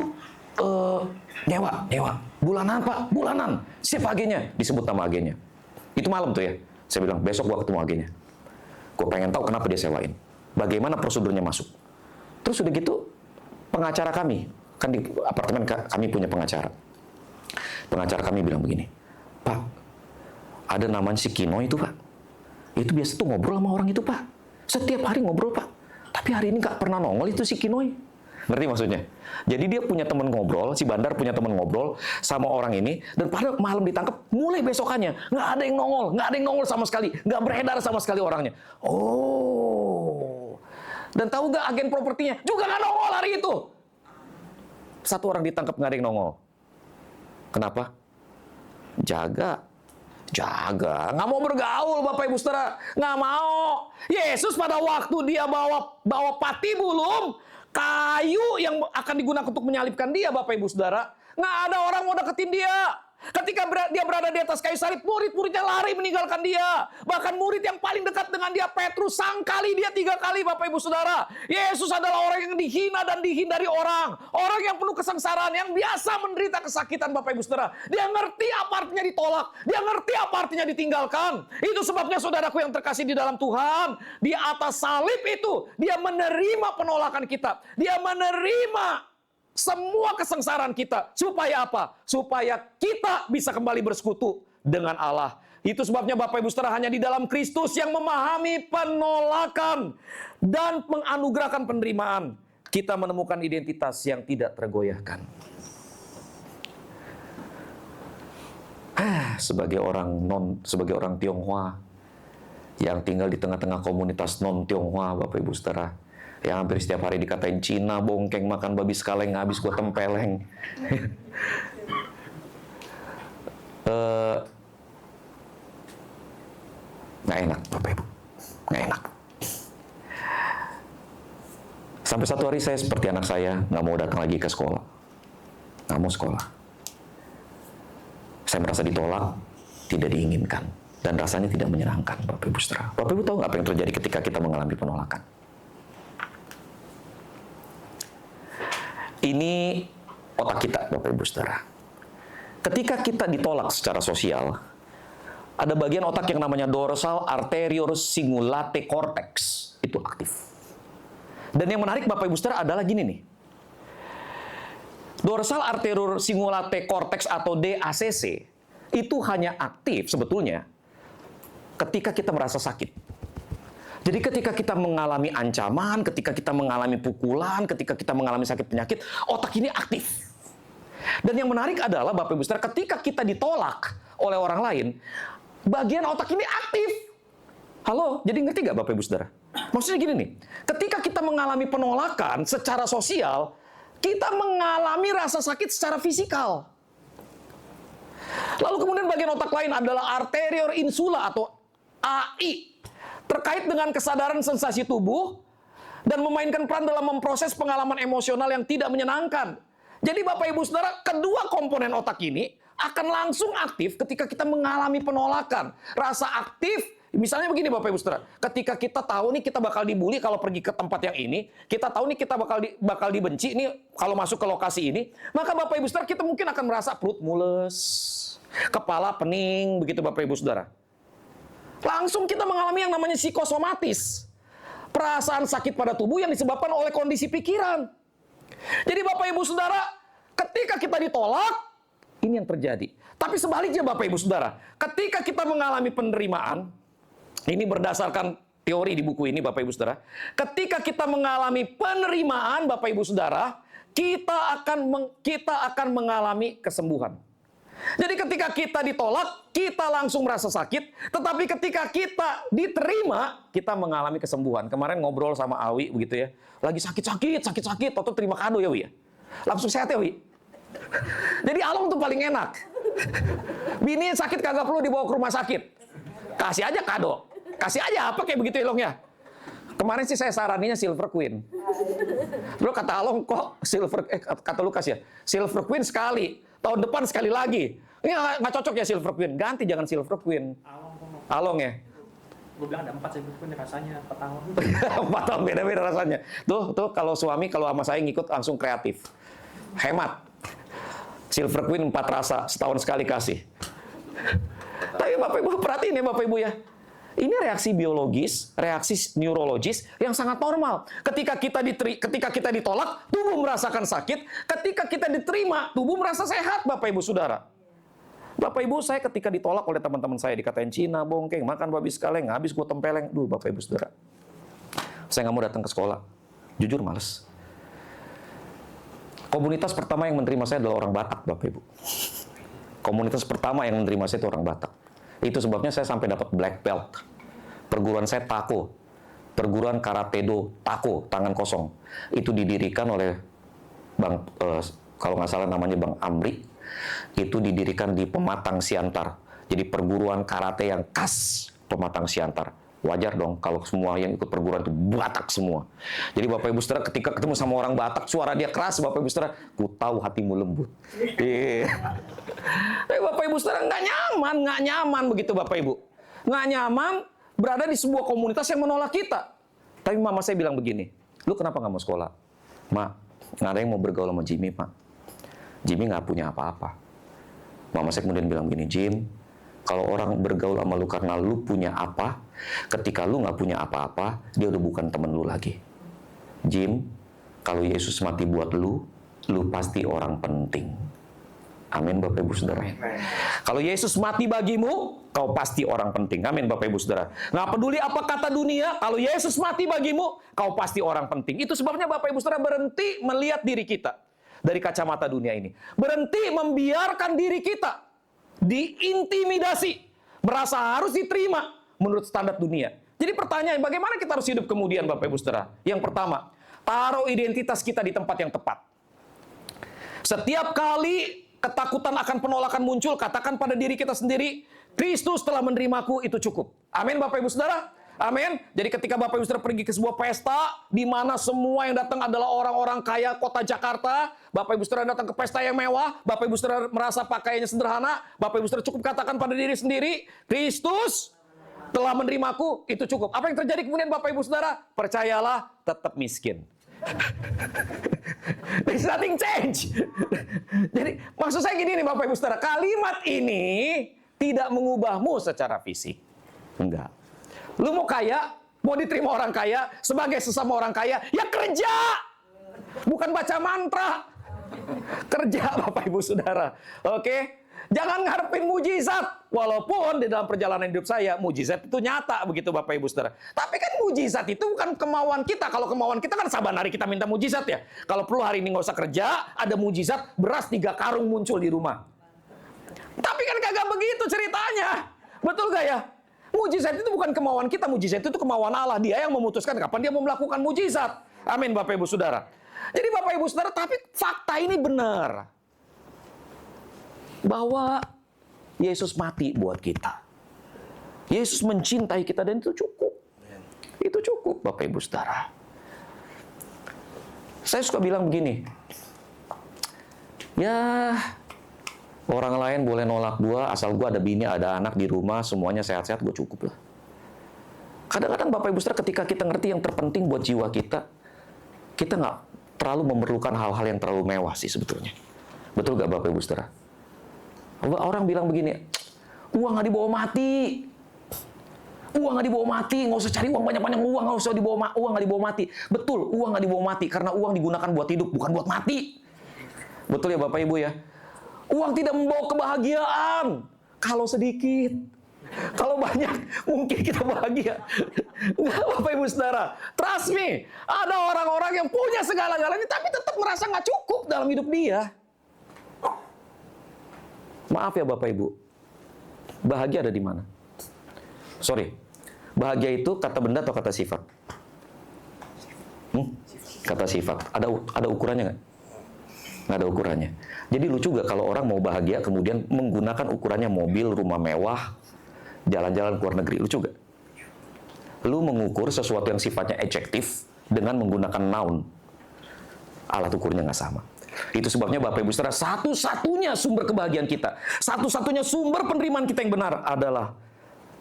nyewa. Bulanan Pak, bulanan. Siapa agennya? Disebut nama agennya. Itu malam tuh ya. Saya bilang, besok gua ketemu agennya. Gue pengen tahu kenapa dia sewain. Bagaimana prosedurnya masuk. Terus udah gitu, pengacara kami, kan di apartemen kami punya pengacara. Pengacara kami bilang begini, Pak, ada namanya si Kino itu Pak. Itu biasa tuh ngobrol sama orang itu Pak. Setiap hari ngobrol Pak. Tapi hari ini nggak pernah nongol itu si Kino. Ngerti maksudnya? Jadi dia punya teman ngobrol, si Bandar punya teman ngobrol sama orang ini, dan pada malam ditangkap, mulai besokannya, nggak ada yang nongol sama sekali, nggak beredar sama sekali orangnya. Oh, dan tahu nggak agen propertinya juga nggak nongol hari itu. Satu orang ditangkap nggak ada yang nongol. Kenapa? Jaga, nggak mau bergaul Bapak Ibu Saudara, nggak mau. Yesus pada waktu dia bawa patibulum, kayu yang akan digunakan untuk menyalibkan dia, Bapak Ibu Saudara, nggak ada orang mau deketin dia. Ketika dia berada di atas kayu salib, murid-muridnya lari meninggalkan dia. Bahkan murid yang paling dekat dengan dia, Petrus, sangkali dia 3 kali, Bapak Ibu Saudara. Yesus adalah orang yang dihina dan dihindari orang. Orang yang penuh kesengsaraan, yang biasa menderita kesakitan, Bapak Ibu Saudara. Dia ngerti apa artinya ditolak. Dia ngerti apa artinya ditinggalkan. Itu sebabnya saudaraku yang terkasih di dalam Tuhan, di atas salib itu, dia menerima penolakan kita. Dia menerima semua kesengsaraan kita. Supaya apa? Supaya kita bisa kembali bersekutu dengan Allah. Itu sebabnya Bapak Ibu Saudara, hanya di dalam Kristus yang memahami penolakan dan menganugerahkan penerimaan, kita menemukan identitas yang tidak tergoyahkan. Sebagai orang Tionghoa yang tinggal di tengah-tengah komunitas non-Tionghoa, Bapak Ibu Saudara, yang hampir setiap hari dikatain Cina, bongkeng, makan babi sekaleng, habis gua tempeleng. Nggak enak, Bapak Ibu. Nggak enak. Sampai satu hari saya seperti anak saya, nggak mau datang lagi ke sekolah. Nggak mau sekolah. Saya merasa ditolak, tidak diinginkan. Dan rasanya tidak menyenangkan, Bapak Ibu Saudara. Bapak Ibu tahu nggak apa yang terjadi ketika kita mengalami penolakan? Ini otak kita, Bapak Ibu Saudara. Ketika kita ditolak secara sosial, ada bagian otak yang namanya dorsal arterial cingulate cortex. Itu aktif. Dan yang menarik, Bapak Ibu Saudara, adalah gini nih. Dorsal arterial cingulate cortex atau DACC itu hanya aktif sebetulnya ketika kita merasa sakit. Jadi ketika kita mengalami ancaman, ketika kita mengalami pukulan, ketika kita mengalami sakit penyakit, otak ini aktif. Dan yang menarik adalah, Bapak Ibu Saudara, ketika kita ditolak oleh orang lain, bagian otak ini aktif. Halo, jadi ngerti nggak Bapak Ibu Saudara? Maksudnya gini nih, ketika kita mengalami penolakan secara sosial, kita mengalami rasa sakit secara fisikal. Lalu kemudian bagian otak lain adalah arterial insula atau AI, terkait dengan kesadaran sensasi tubuh dan memainkan peran dalam memproses pengalaman emosional yang tidak menyenangkan. Jadi Bapak Ibu Saudara, kedua komponen otak ini akan langsung aktif ketika kita mengalami penolakan. Rasa aktif, misalnya begini Bapak Ibu Saudara, ketika kita tahu nih kita bakal dibully kalau pergi ke tempat yang ini, kita tahu nih kita bakal dibenci nih kalau masuk ke lokasi ini, maka Bapak Ibu Saudara, kita mungkin akan merasa perut mules, kepala pening, begitu Bapak Ibu Saudara. Langsung kita mengalami yang namanya psikosomatis. Perasaan sakit pada tubuh yang disebabkan oleh kondisi pikiran. Jadi Bapak Ibu Saudara, ketika kita ditolak, ini yang terjadi. Tapi sebaliknya Bapak Ibu Saudara, ketika kita mengalami penerimaan, ini berdasarkan teori di buku ini Bapak Ibu Saudara, ketika kita mengalami penerimaan Bapak Ibu Saudara, kita akan mengalami kesembuhan. Jadi ketika kita ditolak, kita langsung merasa sakit. Tetapi ketika kita diterima, kita mengalami kesembuhan. Kemarin ngobrol sama Awi begitu ya. Lagi sakit-sakit, Toto terima kado ya Wi ya. Langsung sehat ya Wi. Jadi Along tuh paling enak. Bini sakit kagak perlu dibawa ke rumah sakit. Kasih aja kado. Kasih aja apa kayak begitu ya Long ya. Kemarin sih saya saraninya Silver Queen. Bro kata Along kok kata Lukas ya. Silver Queen sekali. Tahun depan sekali lagi. Ini nggak cocok ya Silver Queen. Ganti jangan Silver Queen. Along ya. Gue bilang ada 4 Silver Queen rasanya 4 tahun. 4 tahun beda-beda rasanya. Tuh kalau suami kalau sama saya ngikut langsung kreatif. Hemat. Silver Queen 4 rasa setahun sekali kasih. Tapi Bapak Ibu perhatiin ya Bapak Ibu ya. Ini reaksi biologis, reaksi neurologis yang sangat normal. Ketika kita ditolak, tubuh merasakan sakit. Ketika kita diterima, tubuh merasa sehat, Bapak Ibu Saudara. Bapak Ibu, saya ketika ditolak oleh teman-teman saya, dikatain Cina, bongkeng, makan babi sekaleng, habis gue tempeleng. Duh, Bapak Ibu Saudara. Saya nggak mau datang ke sekolah. Jujur males. Komunitas pertama yang menerima saya adalah orang Batak, Bapak Ibu. Komunitas pertama yang menerima saya itu orang Batak. Itu sebabnya saya sampai dapat black belt. Perguruan saya Tako. Perguruan Karate Do Tako, tangan kosong. Itu didirikan oleh kalau nggak salah namanya Bang Amri. Itu didirikan di Pematang Siantar. Jadi perguruan karate yang khas Pematang Siantar. Wajar dong kalau semua yang ikut perguruan itu Batak semua. Jadi Bapak Ibu Saudara ketika ketemu sama orang Batak, suara dia keras, Bapak Ibu Saudara, ku tahu hatimu lembut. Iya. Tapi Bapak Ibu Saudara nggak nyaman begitu Bapak Ibu. Nggak nyaman berada di sebuah komunitas yang menolak kita. Tapi mama saya bilang begini, lu kenapa nggak mau sekolah? Ma, nggak ada yang mau bergaul sama Jimmy, Pak. Jimmy nggak punya apa-apa. Mama saya kemudian bilang begini, Jim, kalau orang bergaul sama lu karena lu punya apa, ketika lu nggak punya apa-apa, dia udah bukan temen lu lagi. Jim, kalau Yesus mati buat lu pasti orang penting. Amin Bapak Ibu Saudara. Kalau Yesus mati bagimu, kau pasti orang penting. Amin Bapak Ibu Saudara. Nggak peduli apa kata dunia, kalau Yesus mati bagimu, kau pasti orang penting. Itu sebabnya Bapak Ibu Saudara berhenti melihat diri kita dari kacamata dunia ini. Berhenti membiarkan diri kita diintimidasi, merasa harus diterima menurut standar dunia. Jadi pertanyaan, bagaimana kita harus hidup kemudian Bapak Ibu Saudara? Yang pertama, taruh identitas kita di tempat yang tepat. Setiap kali ketakutan akan penolakan muncul, katakan pada diri kita sendiri, Kristus telah menerimaku, itu cukup. Amin Bapak Ibu Saudara? Amin. Jadi ketika Bapak Ibu Saudara pergi ke sebuah pesta, di mana semua yang datang adalah orang-orang kaya kota Jakarta, Bapak Ibu Saudara datang ke pesta yang mewah, Bapak Ibu Saudara merasa pakaiannya sederhana, Bapak Ibu Saudara cukup katakan pada diri sendiri, Kristus telah menerimaku, itu cukup. Apa yang terjadi kemudian Bapak Ibu Saudara? Percayalah, tetap miskin. There's nothing change. Jadi maksud saya gini nih Bapak Ibu Saudara, kalimat ini tidak mengubahmu secara fisik. Enggak. Lu mau kaya, mau diterima orang kaya, sebagai sesama orang kaya, ya kerja. Bukan baca mantra. Kerja Bapak Ibu Saudara. Oke? Jangan ngarepin mujizat. Walaupun di dalam perjalanan hidup saya, mujizat itu nyata begitu Bapak Ibu Saudara. Tapi kan mujizat itu bukan kemauan kita. Kalau kemauan kita kan saban hari kita minta mujizat ya. Kalau perlu hari ini nggak usah kerja, ada mujizat, beras 3 karung muncul di rumah. Tapi kan kagak begitu ceritanya. Betul gak ya? Mujizat itu bukan kemauan kita, mujizat itu kemauan Allah. Dia yang memutuskan kapan dia mau melakukan mujizat. Amin Bapak Ibu Saudara. Jadi Bapak Ibu Saudara, tapi fakta ini benar. Bahwa Yesus mati buat kita. Yesus mencintai kita dan itu cukup. Itu cukup Bapak Ibu Saudara. Saya suka bilang begini. Ya, orang lain boleh nolak gua, asal gua ada bini, ada anak di rumah, semuanya sehat-sehat, gua cukup lah. Kadang-kadang Bapak Ibu Saudara, ketika kita ngerti yang terpenting buat jiwa kita nggak terlalu memerlukan hal-hal yang terlalu mewah sih sebetulnya. Betul nggak Bapak Ibu Saudara? Orang bilang begini, uang nggak dibawa mati. Uang nggak dibawa mati, nggak usah cari uang banyak-banyak, uang nggak usah dibawa, uang nggak dibawa mati. Betul, uang nggak dibawa mati, karena uang digunakan buat hidup, bukan buat mati. Betul ya Bapak Ibu ya? Uang tidak membawa kebahagiaan. Kalau sedikit. Kalau banyak, mungkin kita bahagia. Enggak Bapak Ibu Saudara. Trust me. Ada orang-orang yang punya segala-galanya, tapi tetap merasa nggak cukup dalam hidup dia. Maaf ya Bapak Ibu. Bahagia ada di mana? Sorry. Bahagia itu kata benda atau kata sifat? Kata sifat. Ada ukurannya nggak? Nggak ada ukurannya. Jadi lucu gak kalau orang mau bahagia kemudian menggunakan ukurannya mobil, rumah mewah, jalan-jalan ke luar negeri. Lucu gak? Lu mengukur sesuatu yang sifatnya adjektif dengan menggunakan noun. Alat ukurnya nggak sama. Itu sebabnya Bapak Ibu Saudara, satu-satunya sumber kebahagiaan kita, satu-satunya sumber penerimaan kita yang benar adalah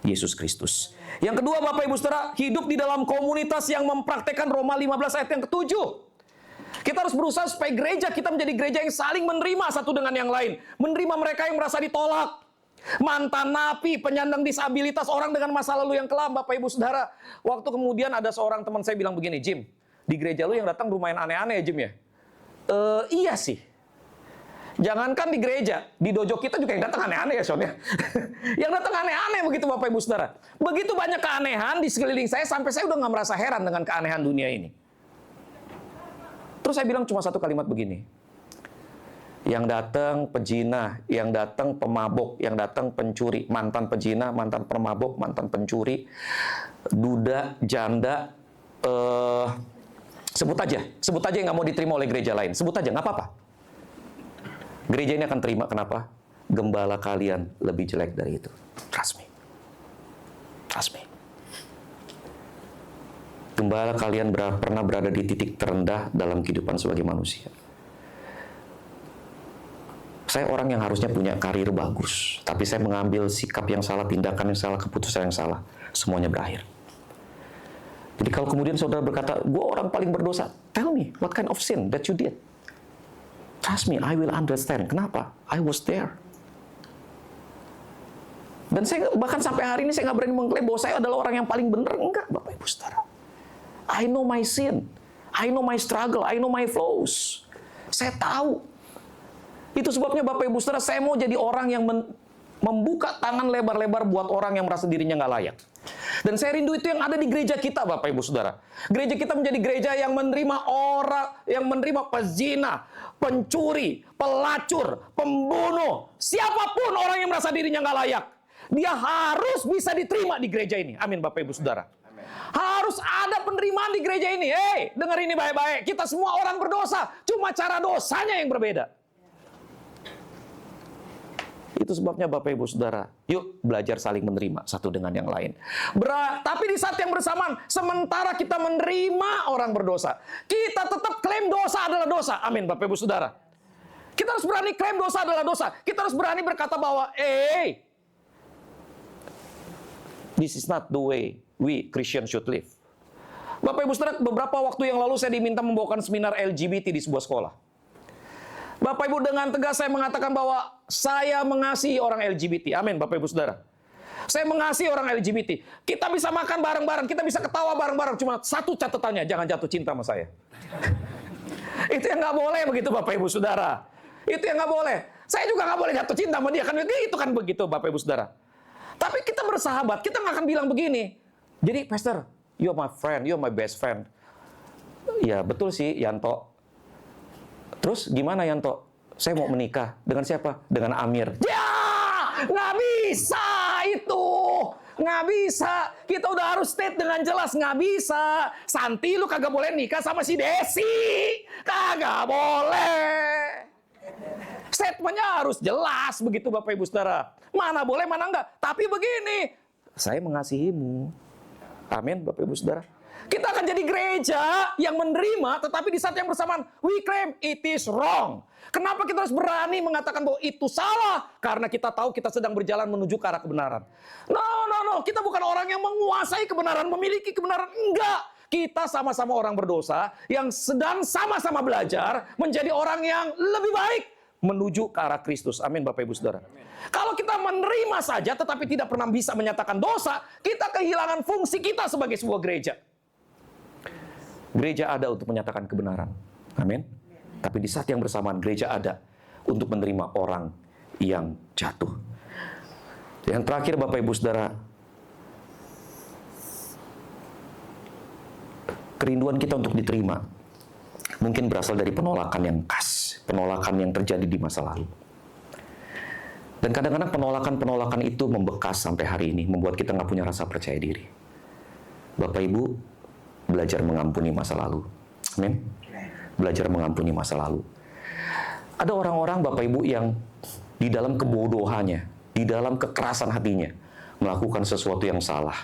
Yesus Kristus. Yang kedua Bapak Ibu Saudara, hidup di dalam komunitas yang mempraktekkan Roma 15 ayat yang ke-7. Kita harus berusaha supaya gereja kita menjadi gereja yang saling menerima satu dengan yang lain. Menerima mereka yang merasa ditolak. Mantan napi, penyandang disabilitas, orang dengan masa lalu yang kelam, Bapak Ibu Saudara. Waktu kemudian ada seorang teman saya bilang begini, Jim, di gereja lu yang datang lumayan aneh-aneh ya Jim ya? Iya sih. Jangankan di gereja, di dojo kita juga yang datang aneh-aneh ya Son ya. Yang datang aneh-aneh begitu Bapak Ibu Saudara. Begitu banyak keanehan di sekeliling saya, sampai saya udah nggak merasa heran dengan keanehan dunia ini. Terus saya bilang cuma satu kalimat begini. Yang datang pejina, yang datang pemabok, yang datang pencuri, mantan pejina, mantan pemabok, mantan pencuri, duda, janda, sebut aja yang nggak mau diterima oleh gereja lain, sebut aja, nggak apa-apa. Gereja ini akan terima, kenapa? Gembala kalian lebih jelek dari itu. Trust me. Trust me. Gembala kalian pernah berada di titik terendah dalam kehidupan sebagai manusia. Saya orang yang harusnya punya karir bagus, tapi saya mengambil sikap yang salah, tindakan yang salah, keputusan yang salah. Semuanya berakhir. Jadi kalau kemudian saudara berkata, gue orang paling berdosa, tell me, what kind of sin that you did? Trust me, I will understand. Kenapa? I was there. Dan saya bahkan sampai hari ini saya nggak berani mengklaim bahwa saya adalah orang yang paling benar. Enggak, Bapak Ibu Saudara. I know my sin. I know my struggle. I know my flaws. Saya tahu. Itu sebabnya Bapak Ibu Saudara, saya mau jadi orang yang membuka tangan lebar-lebar buat orang yang merasa dirinya nggak layak. Dan saya rindu itu yang ada di gereja kita, Bapak Ibu Saudara. Gereja kita menjadi gereja yang menerima orang, yang menerima pezina, pencuri, pelacur, pembunuh, siapapun orang yang merasa dirinya nggak layak. Dia harus bisa diterima di gereja ini. Amin, Bapak Ibu Saudara. Harus ada penerimaan di gereja ini. Hei, dengar ini baik-baik. Kita semua orang berdosa. Cuma cara dosanya yang berbeda. Itu sebabnya Bapak Ibu Saudara, yuk belajar saling menerima satu dengan yang lain. Tapi di saat yang bersamaan, sementara kita menerima orang berdosa, kita tetap klaim dosa adalah dosa. Amin, Bapak Ibu Saudara. Kita harus berani klaim dosa adalah dosa. Kita harus berani berkata bahwa, this is not the way we Christians should live. Bapak Ibu Saudara, beberapa waktu yang lalu saya diminta membawakan seminar LGBT di sebuah sekolah. Bapak Ibu, dengan tegas saya mengatakan bahwa saya mengasihi orang LGBT. Amin, Bapak Ibu Saudara. Saya mengasihi orang LGBT. Kita bisa makan bareng-bareng, kita bisa ketawa bareng-bareng. Cuma satu catatannya, jangan jatuh cinta sama saya. Itu yang nggak boleh begitu, Bapak Ibu Saudara. Itu yang nggak boleh. Saya juga nggak boleh jatuh cinta sama dia. Kan itu kan begitu, Bapak Ibu Saudara. Tapi kita bersahabat, kita nggak akan bilang begini. Jadi, Pastor, you're my friend, you're my best friend. Ya, betul sih, Yanto. Terus gimana, Yanto? Saya mau menikah. Dengan siapa? Dengan Amir. Ya! Nggak bisa itu! Nggak bisa. Kita udah harus state dengan jelas. Nggak bisa. Santi, lu kagak boleh nikah sama si Desi. Kagak boleh. Statementnya harus jelas begitu, Bapak Ibu Saudara. Mana boleh, mana enggak. Tapi begini, saya mengasihimu. Amin, Bapak Ibu Saudara. Kita akan jadi gereja yang menerima, tetapi di saat yang bersamaan, we claim it is wrong. Kenapa kita harus berani mengatakan bahwa itu salah? Karena kita tahu kita sedang berjalan menuju ke arah kebenaran. No. Kita bukan orang yang menguasai kebenaran, memiliki kebenaran. Enggak. Kita sama-sama orang berdosa yang sedang sama-sama belajar menjadi orang yang lebih baik menuju ke arah Kristus. Amin, Bapak Ibu Saudara. Kalau kita menerima saja tetapi tidak pernah bisa menyatakan dosa, kita kehilangan fungsi kita sebagai sebuah gereja. Gereja ada untuk menyatakan kebenaran. Amin. Tapi di saat yang bersamaan gereja ada untuk menerima orang yang jatuh. Yang terakhir, Bapak Ibu Saudara, kerinduan kita untuk diterima mungkin berasal dari penolakan yang khas, penolakan yang terjadi di masa lalu. Dan kadang-kadang penolakan-penolakan itu membekas sampai hari ini, membuat kita nggak punya rasa percaya diri. Bapak Ibu, belajar mengampuni masa lalu. Amin. Belajar mengampuni masa lalu. Ada orang-orang, Bapak Ibu, yang di dalam kebodohannya, di dalam kekerasan hatinya, melakukan sesuatu yang salah.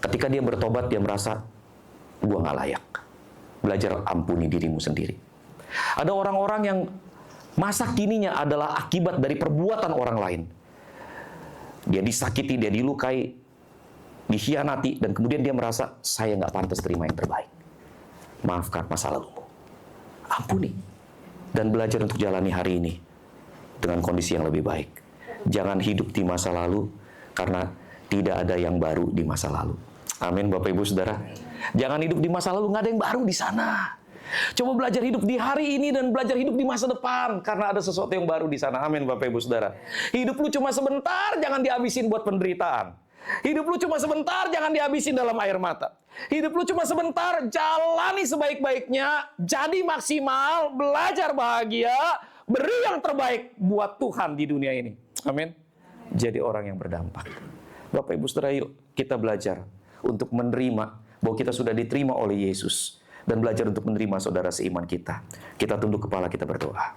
Ketika dia bertobat, dia merasa, gua nggak layak. Belajar ampuni dirimu sendiri. Ada orang-orang yang masa kininya adalah akibat dari perbuatan orang lain. Dia disakiti, dia dilukai, dikhianati, dan kemudian dia merasa, saya nggak pantas terima yang terbaik. Maafkan masa lalumu. Ampuni. Dan belajar untuk jalani hari ini dengan kondisi yang lebih baik. Jangan hidup di masa lalu, karena tidak ada yang baru di masa lalu. Amin, Bapak Ibu Saudara. Jangan hidup di masa lalu, nggak ada yang baru di sana. Coba belajar hidup di hari ini dan belajar hidup di masa depan, karena ada sesuatu yang baru di sana. Amin, Bapak Ibu Saudara. Hidup lu cuma sebentar, jangan dihabisin buat penderitaan. Hidup lu cuma sebentar, jangan dihabisin dalam air mata. Hidup lu cuma sebentar, jalani sebaik-baiknya, jadi maksimal, belajar bahagia, beri yang terbaik buat Tuhan di dunia ini. Amin. Jadi orang yang berdampak. Bapak Ibu Saudara, yuk kita belajar untuk menerima bahwa kita sudah diterima oleh Yesus, dan belajar untuk menerima saudara seiman kita. Kita tunduk kepala, kita berdoa.